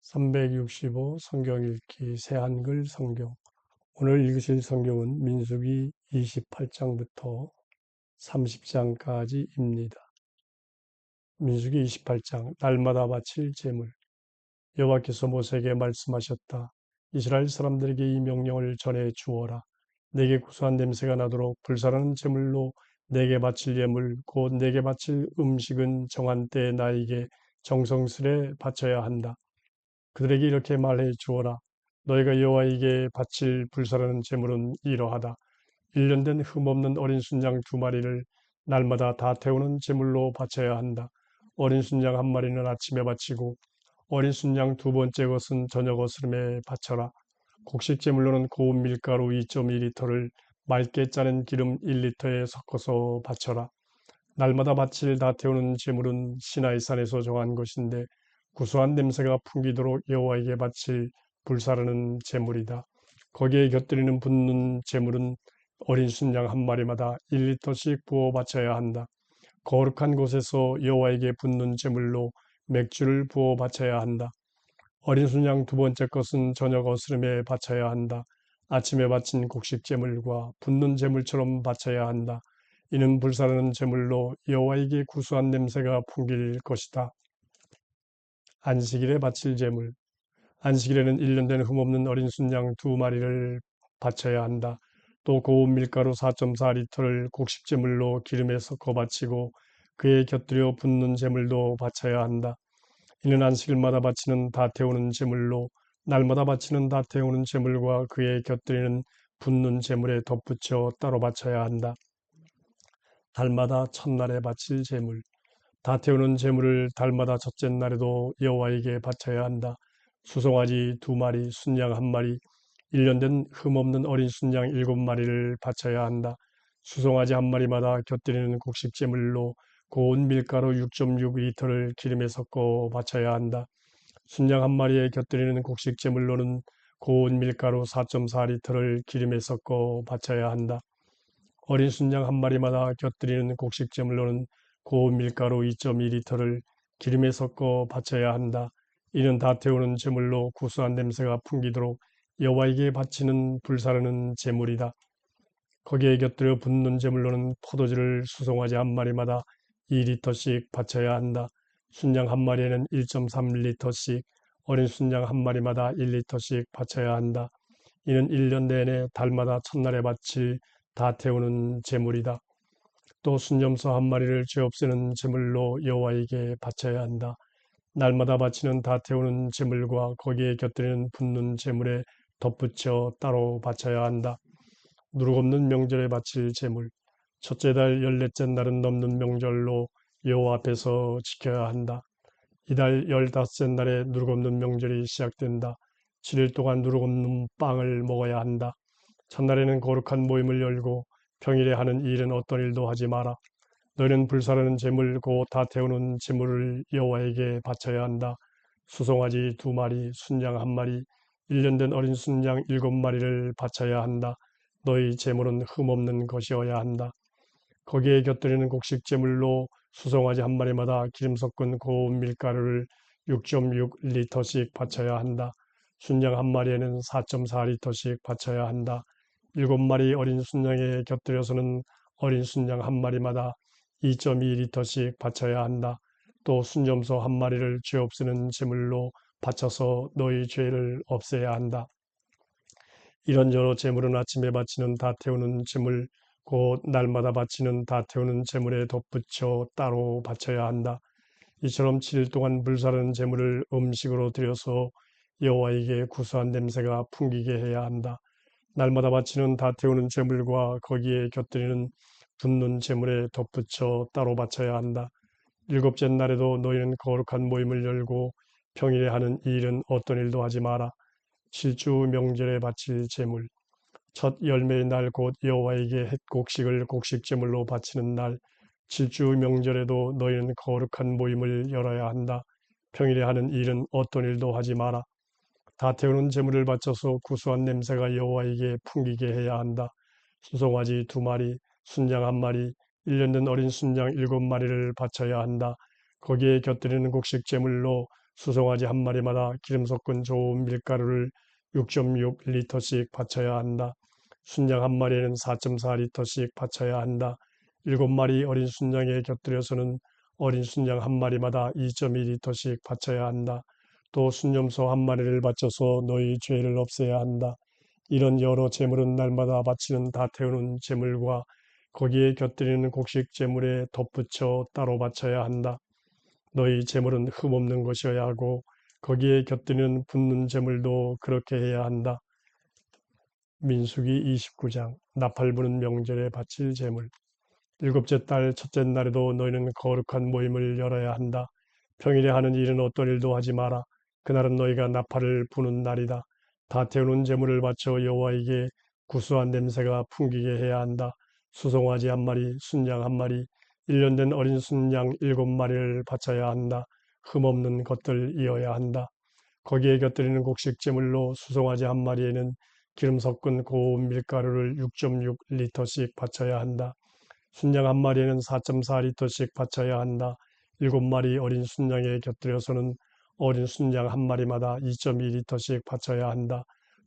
365 성경 읽기 새한글 성경. 오늘 읽으실 성경은 민수기 28장부터 30장까지입니다. 민수기 28장 날마다 바칠 제물. 여호와께서 모세에게 말씀하셨다. 이스라엘 사람들에게 이 명령을 전해 주어라. 내게 구수한 냄새가 나도록 불사르는 제물로 내게 바칠 예물 곧 내게 바칠 음식은 정한 때에 나에게 정성스레 바쳐야 한다. 그들에게 이렇게 말해 주어라. 너희가 여호와에게 바칠 불사르는 제물은 이러하다. 1년 된 흠없는 어린 순양 2마리를 날마다 다 태우는 제물로 바쳐야 한다. 어린 순양 1마리는 아침에 바치고 어린 순양 2번째 것은 저녁 거스름에 바쳐라. 곡식 제물로는 고운 밀가루 2.2리터를 맑게 짜낸 기름 1리터에 섞어서 바쳐라. 날마다 바칠 다 태우는 제물은 시나이산에서 정한 것인데 구수한 냄새가 풍기도록 여호와에게 바칠 불사르는 제물이다. 거기에 곁들이는 붓는 제물은 어린 순양 1마리마다 1리터씩 부어 바쳐야 한다. 거룩한 곳에서 여호와에게 붓는 제물로 맥주를 부어 바쳐야 한다. 어린 순양 2번째 것은 저녁 어스름에 바쳐야 한다. 아침에 바친 곡식 제물과 붓는 제물처럼 바쳐야 한다. 이는 불사르는 제물로 여호와에게 구수한 냄새가 풍길 것이다. 안식일에 바칠 제물. 안식일에는 1년 된 흠없는 어린 순양 2마리를 바쳐야 한다. 또 고운 밀가루 4.4리터를 곡식 제물로 기름에 섞어 바치고 그에 곁들여 붓는 제물도 바쳐야 한다. 이는 안식일마다 바치는 다 태우는 제물로 날마다 바치는 다 태우는 제물과 그에 곁들이는 붓는 제물에 덧붙여 따로 바쳐야 한다. 달마다 첫날에 바칠 제물. 다 태우는 제물을 달마다 첫째 날에도 여호와에게 바쳐야 한다. 수송아지 2마리, 순양 1마리, 1년 된 흠없는 어린 순양 7마리를 바쳐야 한다. 수송아지 1마리마다 곁들이는 곡식 제물로 고운 밀가루 6.6리터를 기름에 섞어 바쳐야 한다. 순양 1마리에 곁들이는 곡식 제물로는 고운 밀가루 4.4리터를 기름에 섞어 바쳐야 한다. 어린 순양 1마리마다 곁들이는 곡식 제물로는 고운 밀가루 2.2리터를 기름에 섞어 바쳐야 한다. 이는 다 태우는 제물로 구수한 냄새가 풍기도록 여호와에게 바치는 불사르는 제물이다. 거기에 곁들여 붓는 제물로는 포도주를 수송아지 1마리마다 2리터씩 바쳐야 한다. 순양 1마리에는 1.3리터씩, 어린 순양 1마리마다 1리터씩 바쳐야 한다. 이는 1년 내내 달마다 첫날에 바칠 다 태우는 제물이다. 또 순염소 1마리를 죄 없애는 제물로 여호와에게 바쳐야 한다. 날마다 바치는 다 태우는 제물과 거기에 곁들이는 붓는 제물에 덧붙여 따로 바쳐야 한다. 누룩 없는 명절에 바칠 제물. 첫째 달 14째 날은 넘는 명절로 여호와 앞에서 지켜야 한다. 이달 15째 날에 누룩 없는 명절이 시작된다. 7일 동안 누룩 없는 빵을 먹어야 한다. 첫날에는 거룩한 모임을 열고 평일에 하는 일은 어떤 일도 하지 마라. 너희는 불사르는 제물 곧 다 태우는 제물을 여호와에게 바쳐야 한다. 수송아지 2마리, 순양 1마리, 1년 된 어린 순양 7마리를 바쳐야 한다. 너희 제물은 흠없는 것이어야 한다. 거기에 곁들이는 곡식 제물로 수송아지 1마리마다 기름 섞은 고운 밀가루를 6.6리터씩 바쳐야 한다. 순양 1마리에는 4.4리터씩 바쳐야 한다. 7마리 어린 순양에 곁들여서는 어린 순양 1마리마다 2.2리터씩 바쳐야 한다. 또 순염소 1마리를 죄 없애는 제물로 바쳐서 너희 죄를 없애야 한다. 이런 여러 제물은 아침에 바치는 다 태우는 제물 곧 날마다 바치는 다 태우는 제물에 덧붙여 따로 바쳐야 한다. 이처럼 7일 동안 불사르는 제물을 음식으로 드려서 여호와에게 구수한 냄새가 풍기게 해야 한다. 날마다 바치는 다 태우는 제물과 거기에 곁들이는 붓는 제물에 덧붙여 따로 바쳐야 한다. 7째 날에도 너희는 거룩한 모임을 열고 평일에 하는 이 일은 어떤 일도 하지 마라. 7주 명절에 바칠 제물. 첫 열매의 날 곧 여호와에게 햇 곡식을 곡식 제물로 바치는 날 7주 명절에도 너희는 거룩한 모임을 열어야 한다. 평일에 하는 일은 어떤 일도 하지 마라. 다 태우는 제물을 바쳐서 구수한 냄새가 여호와에게 풍기게 해야 한다. 수송아지 2마리, 순양 1마리, 1년 된 어린 순양 7마리를 바쳐야 한다. 거기에 곁들이는 곡식 제물로 수송아지 한 마리마다 기름 섞은 좋은 밀가루를 6.6리터씩 바쳐야 한다. 순양 한 마리에는 4.4리터씩 바쳐야 한다. 7마리 어린 순양에 곁들여서는 어린 순양 한 마리마다 2.2리터씩 바쳐야 한다. 또 순념소 한 마리를 바쳐서 너희 죄를 없애야 한다. 이런 여러 제물은 날마다 바치는 다 태우는 제물과 거기에 곁들이는 곡식 제물에 덧붙여 따로 바쳐야 한다. 너희 제물은 흠없는 것이어야 하고 거기에 곁들이는 붓는 제물도 그렇게 해야 한다. 민수기 29장 나팔 부는 명절에 바칠 제물. 일곱째 달 첫째 날에도 너희는 거룩한 모임을 열어야 한다. 평일에 하는 일은 어떤 일도 하지 마라. 그날은 너희가 나팔을 부는 날이다. 다 태우는 제물을 바쳐 여호와에게 구수한 냄새가 풍기게 해야 한다. 수송아지 한 마리, 순양 한 마리, 1년 된 어린 순양 7마리를 바쳐야 한다. 흠없는 것들이어야 한다. 거기에 곁들이는 곡식 제물로 수송아지 한 마리에는 기름 섞은 고운 밀가루를 6.6리터씩 바쳐야 한다. 순양 한 마리에는 4.4리터씩 바쳐야 한다. 7마리 어린 순양에 곁들여서는 어린 순양 한 마리마다 2.2리터씩 바쳐야 한다.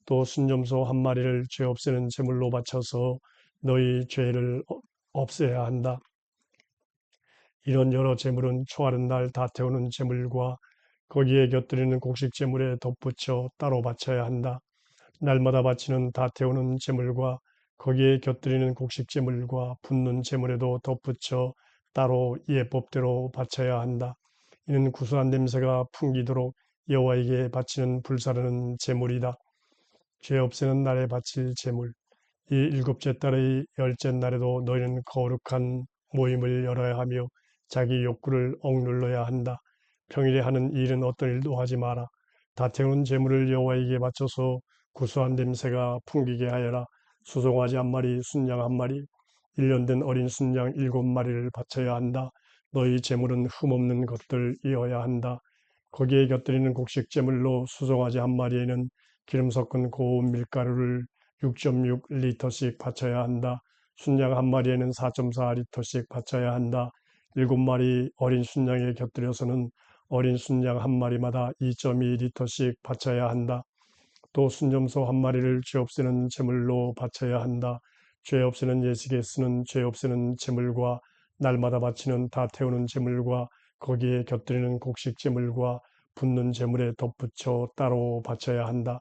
또 순념소 한 마리를 죄 없애는 제물로 바쳐서 너희 죄를 없애야 한다. 이런 여러 제물은 초하는 날 다 태우는 제물과 거기에 곁들이는 곡식 제물에 덧붙여 따로 바쳐야 한다. 날마다 바치는 다 태우는 제물과 거기에 곁들이는 곡식 제물과 붓는 제물에도 덧붙여 따로 예법대로 바쳐야 한다. 이는 구수한 냄새가 풍기도록 여호와에게 바치는 불사르는 제물이다. 죄 없애는 날에 바칠 제물. 이 일곱째 달의 열째 날에도 너희는 거룩한 모임을 열어야 하며 자기 욕구를 억눌러야 한다. 평일에 하는 일은 어떤 일도 하지 마라. 다 태우는 제물을 여호와에게 바쳐서 구수한 냄새가 풍기게 하여라. 수송아지 한 마리, 순양 한 마리, 1년 된 어린 순양 7마리를 바쳐야 한다. 너희 제물은 흠없는 것들이어야 한다. 거기에 곁들이는 곡식 제물로 수송아지 한 마리에는 기름 섞은 고운 밀가루를 6.6리터씩 바쳐야 한다. 순양 한 마리에는 4.4리터씩 바쳐야 한다. 7마리 어린 순양에 곁들여서는 어린 순양 한 마리마다 2.2리터씩 바쳐야 한다. 또 순점소 한 마리를 죄 없애는 제물로 바쳐야 한다. 죄 없애는 예식에 쓰는 죄 없애는 제물과 날마다 바치는 다 태우는 제물과 거기에 곁들이는 곡식 제물과 붓는 제물에 덧붙여 따로 바쳐야 한다.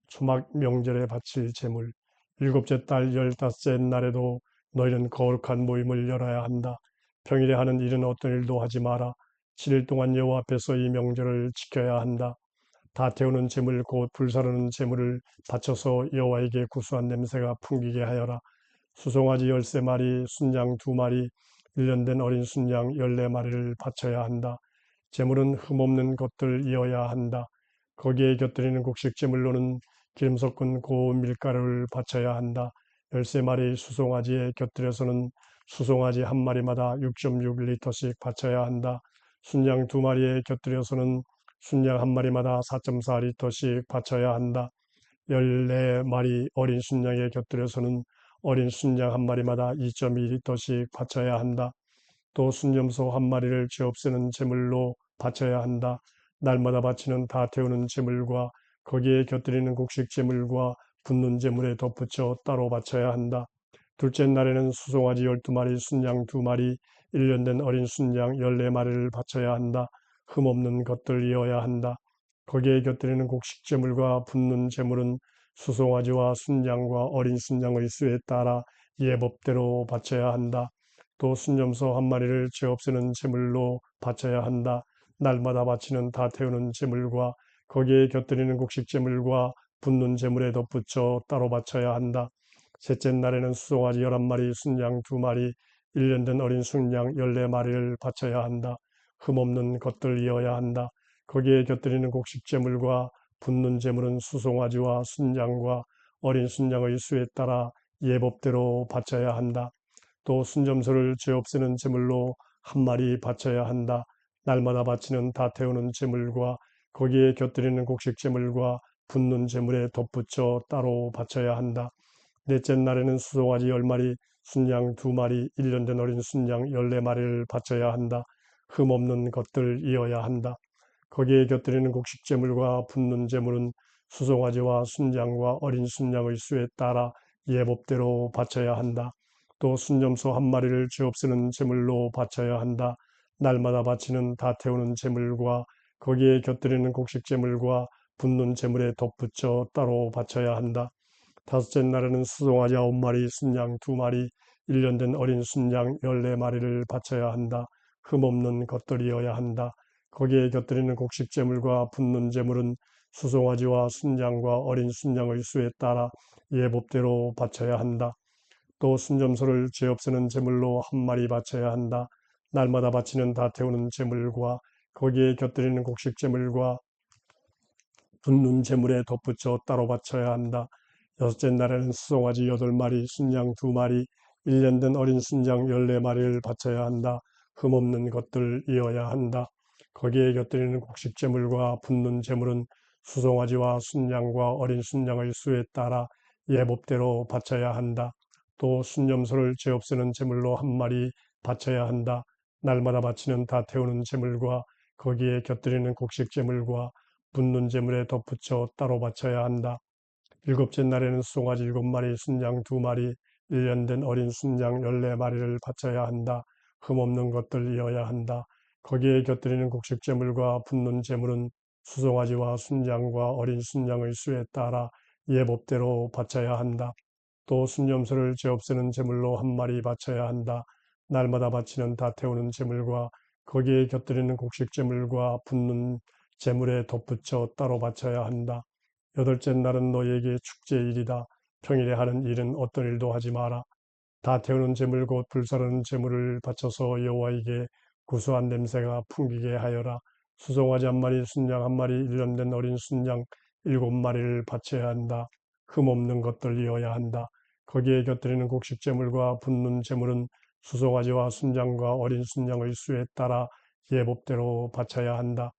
초막 명절에 바칠 제물. 일곱째 달 15째 날에도 너희는 거룩한 모임을 열어야 한다. 평일에 하는 일은 어떤 일도 하지 마라. 7일 동안 여호와 앞에서 이 명절을 지켜야 한다. 다 태우는 제물 곧 불사르는 제물을 바쳐서 여호와에게 구수한 냄새가 풍기게 하여라. 수송아지 13마리, 순양 2마리, 1년 된 어린 순양 14마리를 바쳐야 한다. 제물은 흠없는 것들이어야 한다. 거기에 곁들이는 곡식 제물로는 기름 섞은 고운 밀가루를 바쳐야 한다. 13마리 수송아지에 곁들여서는 수송아지 한 마리마다 6.6리터씩 바쳐야 한다. 순양 2마리에 곁들여서는 순양 한 마리마다 4.4리터씩 바쳐야 한다. 14마리 어린 순양에 곁들여서는 어린 순양 한 마리마다 2.2리터씩 바쳐야 한다. 또 순념소 한 마리를 죄 없애는 제물로 바쳐야 한다. 날마다 바치는 다 태우는 제물과 거기에 곁들이는 곡식 제물과 붓는 제물에 덧붙여 따로 바쳐야 한다. 둘째 날에는 수송아지 12마리, 순양 2마리, 1년 된 어린 순양 14마리를 바쳐야 한다. 흠없는 것들이어야 한다. 거기에 곁들이는 곡식 제물과 붓는 제물은 수송아지와 순양과 어린 순양의 수에 따라 예법대로 바쳐야 한다. 또 순점소 한 마리를 죄 없애는 제물로 바쳐야 한다. 날마다 바치는 다 태우는 제물과 거기에 곁들이는 곡식 제물과 붓는 제물에 덧붙여 따로 바쳐야 한다. 셋째 날에는 수송아지 11마리, 순양 2마리, 1년 된 어린 순양 14마리를 바쳐야 한다. 흠없는 것들이어야 한다. 거기에 곁들이는 곡식 제물과 붓는 제물은 수송아지와 순양과 어린 순양의 수에 따라 예법대로 바쳐야 한다. 또 순점소를 죄 없애는 제물로 한 마리 바쳐야 한다. 날마다 바치는 다 태우는 제물과 거기에 곁들이는 곡식 제물과 붓는 제물에 덧붙여 따로 바쳐야 한다. 넷째 날에는 수송아지 10마리, 순양 2마리, 1년 된 어린 순양 14마리를 바쳐야 한다. 흠없는 것들이어야 한다. 거기에 곁들이는 곡식제물과 붓는 제물은 수송아지와 순양과 어린 순양의 수에 따라 예법대로 바쳐야 한다. 또 순념소 한 마리를 죄 없애는 제물로 바쳐야 한다. 날마다 바치는 다 태우는 제물과 거기에 곁들이는 곡식제물과 붓는 제물에 덧붙여 따로 바쳐야 한다. 다섯째 날에는 수송아지 9마리, 순양 2마리, 1년 된 어린 순양 14마리를 바쳐야 한다. 흠없는 것들이어야 한다. 거기에 곁들이는 곡식제물과 붓는 제물은 수송아지와 순양과 어린 순양의 수에 따라 예법대로 바쳐야 한다. 또 순점소를 죄 없애는 제물로 1마리 바쳐야 한다. 날마다 바치는 다 태우는 제물과 거기에 곁들이는 곡식제물과 붓는 제물에 덧붙여 따로 바쳐야 한다. 여섯째 날에는 수송아지 8마리, 순양 2마리, 1년 된 어린 순양 14마리를 바쳐야 한다. 흠없는 것들이어야 한다. 거기에 곁들이는 곡식제물과 붓는 제물은 수송아지와 순양과 어린 순양의 수에 따라 예법대로 바쳐야 한다. 또 순념소를 죄 없애는 제물로 1마리 바쳐야 한다. 날마다 바치는 다 태우는 제물과 거기에 곁들이는 곡식제물과 붓는 제물에 덧붙여 따로 바쳐야 한다. 일곱째 날에는 수송아지 7마리, 순양 2마리, 1년 된 어린 순양 14마리를 바쳐야 한다. 흠없는 것들이어야 한다. 거기에 곁들이는 곡식제물과 붓는 제물은 수송아지와 순양과 어린 순양의 수에 따라 예법대로 바쳐야 한다. 또 순념소를 죄 없애는 제물로 1마리 바쳐야 한다. 날마다 바치는 다 태우는 제물과 거기에 곁들이는 곡식제물과 붓는 제물에 덧붙여 따로 바쳐야 한다. 여덟째 날은 너희에게 축제일이다. 평일에 하는 일은 어떤 일도 하지 마라. 다 태우는 제물 곧 불사르는 제물을 바쳐서 여호와에게 구수한 냄새가 풍기게 하여라. 수송아지 1마리, 순양 1마리, 1년 된 어린 순양 7마리를 바쳐야 한다. 흠없는 것들이어야 한다. 거기에 곁들이는 곡식 제물과 붓는 제물은 수송아지와 순양과 어린 순양의 수에 따라 예법대로 바쳐야 한다.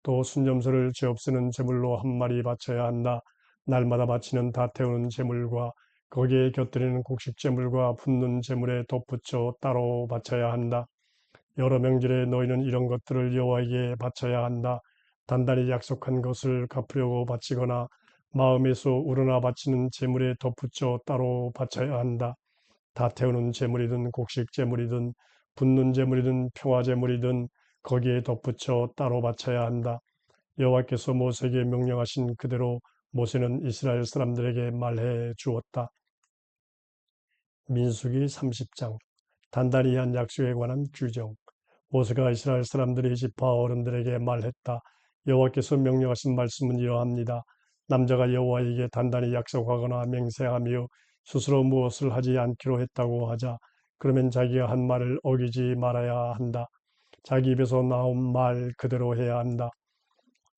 또 순념소를 죄 없애는 제물로 1마리 바쳐야 한다. 날마다 바치는 다 태우는 제물과 거기에 곁들이는 곡식 제물과 붓는 제물에 덧붙여 따로 바쳐야 한다. 여러 명절에 너희는 이런 것들을 여호와에게 바쳐야 한다. 단단히 약속한 것을 갚으려고 바치거나 마음에서 우러나 바치는 제물에 덧붙여 따로 바쳐야 한다. 다 태우는 제물이든 곡식 제물이든 붓는 제물이든 평화 제물이든 거기에 덧붙여 따로 바쳐야 한다. 여호와께서 모세에게 명령하신 그대로 모세는 이스라엘 사람들에게 말해 주었다. 민수기 30장 단단히 한 약속에 관한 규정. 모세가 이스라엘 사람들의 지파 어른들에게 말했다. 여호와께서 명령하신 말씀은 이러합니다. 남자가 여호와에게 단단히 약속하거나 맹세하며 스스로 무엇을 하지 않기로 했다고 하자. 그러면 자기가 한 말을 어기지 말아야 한다. 자기 입에서 나온 말 그대로 해야 한다.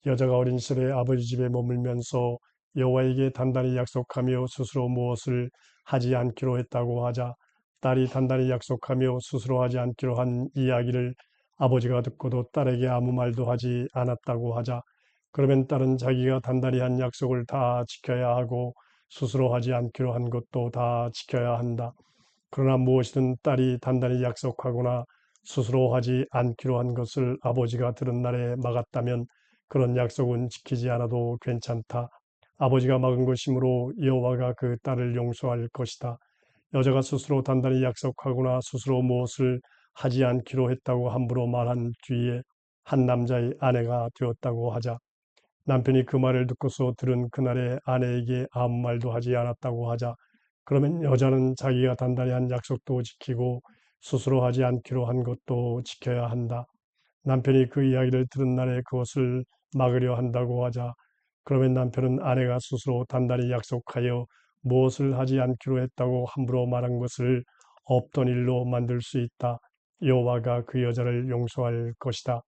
여자가 어린 시절에 아버지 집에 머물면서 여호와에게 단단히 약속하며 스스로 무엇을 하지 않기로 했다고 하자. 딸이 단단히 약속하며 스스로 하지 않기로 한 이야기를 아버지가 듣고도 딸에게 아무 말도 하지 않았다고 하자. 그러면 딸은 자기가 단단히 한 약속을 다 지켜야 하고 스스로 하지 않기로 한 것도 다 지켜야 한다. 그러나 무엇이든 딸이 단단히 약속하거나 스스로 하지 않기로 한 것을 아버지가 들은 날에 막았다면 그런 약속은 지키지 않아도 괜찮다. 아버지가 막은 것이므로 여호와가 그 딸을 용서할 것이다. 여자가 스스로 단단히 약속하거나 스스로 무엇을 하지 않기로 했다고 함부로 말한 뒤에 한 남자의 아내가 되었다고 하자. 남편이 그 말을 듣고서 들은 그날에 아내에게 아무 말도 하지 않았다고 하자. 그러면 여자는 자기가 단단히 한 약속도 지키고 스스로 하지 않기로 한 것도 지켜야 한다. 남편이 그 이야기를 들은 날에 그것을 막으려 한다고 하자. 그러면 남편은 아내가 스스로 단단히 약속하여 무엇을 하지 않기로 했다고 함부로 말한 것을 없던 일로 만들 수 있다. 여호와가 그 여자를 용서할 것이다.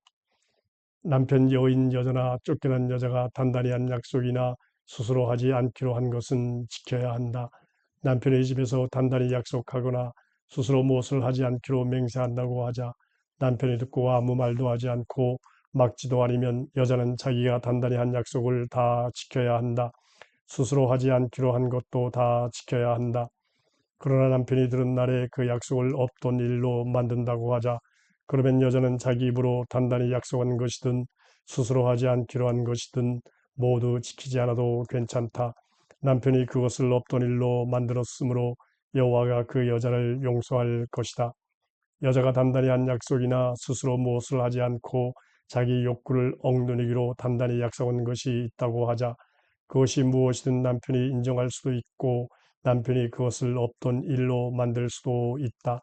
남편 여인 여자나 쫓겨난 여자가 단단히 한 약속이나 스스로 하지 않기로 한 것은 지켜야 한다. 남편의 집에서 단단히 약속하거나 스스로 무엇을 하지 않기로 맹세한다고 하자. 남편이 듣고 아무 말도 하지 않고 막지도 않으면 여자는 자기가 단단히 한 약속을 다 지켜야 한다. 스스로 하지 않기로 한 것도 다 지켜야 한다. 그러나 남편이 들은 날에 그 약속을 없던 일로 만든다고 하자. 그러면 여자는 자기 입으로 단단히 약속한 것이든 스스로 하지 않기로 한 것이든 모두 지키지 않아도 괜찮다. 남편이 그것을 없던 일로 만들었으므로 여호와가 그 여자를 용서할 것이다. 여자가 단단히 한 약속이나 스스로 무엇을 하지 않고 자기 욕구를 억누르기로 단단히 약속한 것이 있다고 하자 그것이 무엇이든 남편이 인정할 수도 있고 남편이 그것을 없던 일로 만들 수도 있다.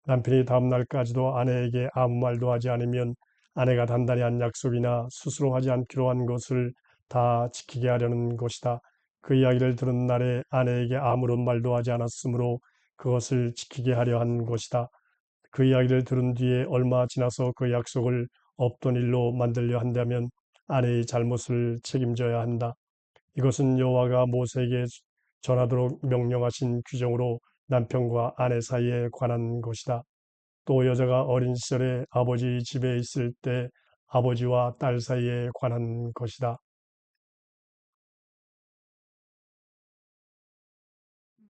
남편이 다음날까지도 아내에게 아무 말도 하지 않으면 아내가 단단히 한 약속이나 스스로 하지 않기로 한 것을 다 지키게 하려는 것이다. 그 이야기를 들은 날에 아내에게 아무런 말도 하지 않았으므로 그것을 지키게 하려 한 것이다. 그 이야기를 들은 뒤에 얼마 지나서 그 약속을 없던 일로 만들려 한다면 아내의 잘못을 책임져야 한다. 이것은 여호와가 모세에게 전하도록 명령하신 규정으로 남편과 아내 사이에 관한 것이다. 또 여자가 어린 시절에 아버지 집에 있을 때 아버지와 딸 사이에 관한 것이다.